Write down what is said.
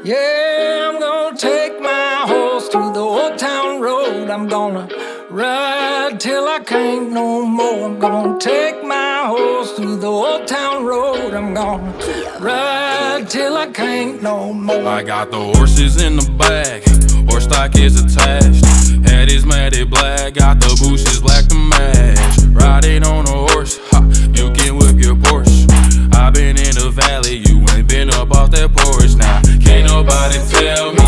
Yeah, I'm gonna take my horse to the old town road. I'm gonna ride till I can't no more. I'm gonna take my horse to the old town road. I'm gonna ride till I can't no more. I got the horses in the back, horse stock is attached. Head is matted black, got the bushes black to match. Riding on a horse, ha, you can whip your Porsche. I been in the valley, you ain't been up off that porch. Now, can't nobody tell me